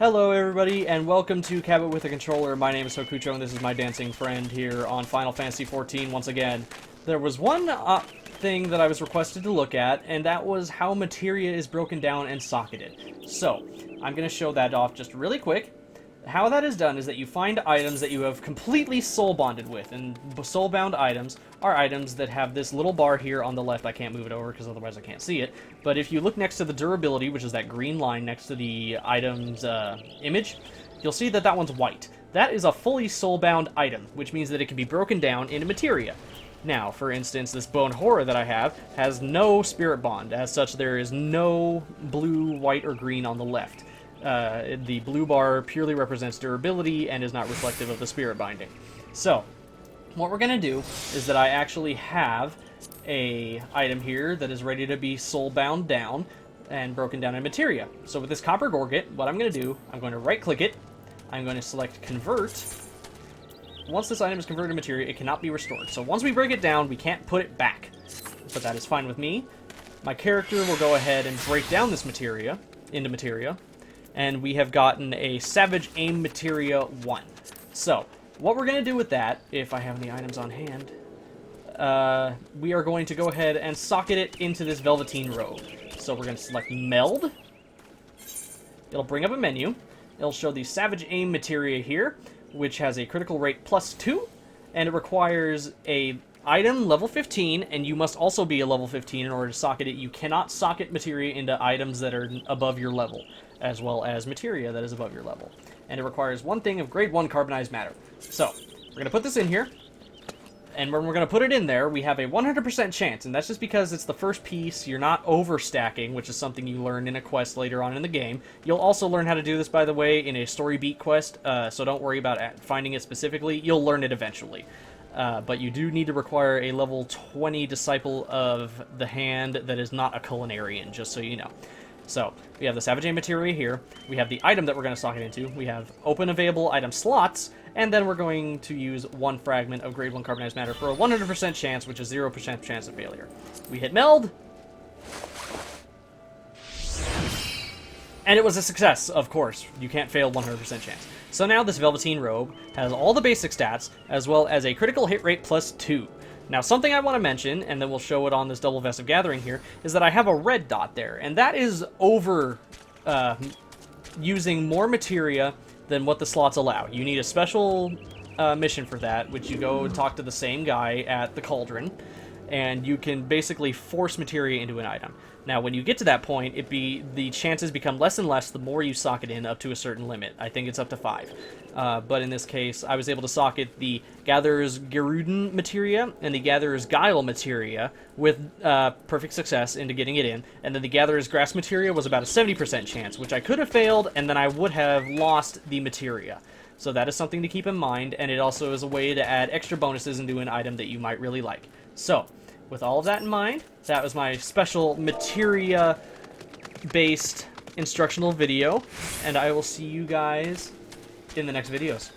Hello everybody, and welcome to Cabbit with a Controller. My name is Hokucho, and this is my dancing friend here on Final Fantasy XIV once again. There was one thing that I was requested to look at, and that was how materia is broken down and socketed. So, I'm going to show that off just really quick. How that is done is that you find items that you have completely soul-bonded with, and soul-bound items are items that have this little bar here on the left. I can't move it over because otherwise I can't see it. But if you look next to the durability, which is that green line next to the item's image, you'll see that that one's white. That is a fully soul-bound item, which means that it can be broken down into materia. Now, for instance, this Bone Horror that I have has no spirit bond. As such, there is no blue, white, or green on the left. The blue bar purely represents durability and is not reflective of the spirit binding. So, what we're going to do is that I actually have a item here that is ready to be soul-bound down and broken down in materia. So with this copper gorget, what I'm going to do, I'm going to right-click it, I'm going to select Convert. Once this item is converted to materia, it cannot be restored. So once we break it down, we can't put it back. But that is fine with me. My character will go ahead and break down this materia into materia. And we have gotten a Savage Aim Materia 1. So, what we're going to do with that, if I have any items on hand, we are going to go ahead and socket it into this Velveteen Robe. So we're going to select Meld. It'll bring up a menu. It'll show the Savage Aim Materia here, which has a critical rate +2, and it requires a item level 15, and you must also be a level 15 in order to socket it. You cannot socket materia into items that are above your level, as well as materia that is above your level. And it requires one thing of grade 1 carbonized matter. So, we're going to put this in here, and when we're going to put it in there, we have a 100% chance, and that's just because it's the first piece. You're not overstacking, which is something you learn in a quest later on in the game. You'll also learn how to do this, by the way, in a story beat quest, so don't worry about finding it specifically. You'll learn it eventually. But you do need to require a level 20 Disciple of the Hand that is not a culinarian, just so you know. So, we have the Savage Aim Materia here, we have the item that we're going to socket into, we have open available item slots, and then we're going to use one fragment of grade 1 carbonized matter for a 100% chance, which is 0% chance of failure. We hit Meld, and it was a success, of course. You can't fail 100% chance. So now this Velveteen Robe has all the basic stats, as well as a critical hit rate +2. Now, something I want to mention, and then we'll show it on this Double Vestive Gathering here, is that I have a red dot there, and that is over using more materia than what the slots allow. You need a special mission for that, which you go and talk to the same guy at the Cauldron, and you can basically force materia into an item. Now, when you get to that point, the chances become less and less the more you socket in up to a certain limit. I think it's up to 5. But in this case, I was able to socket the Gatherer's Geruden materia and the Gatherer's Guile materia with perfect success into getting it in. And then the Gatherer's Grass materia was about a 70% chance, which I could have failed, and then I would have lost the materia. So that is something to keep in mind, and it also is a way to add extra bonuses into an item that you might really like. So, with all of that in mind, that was my special materia-based instructional video, and I will see you guys in the next videos.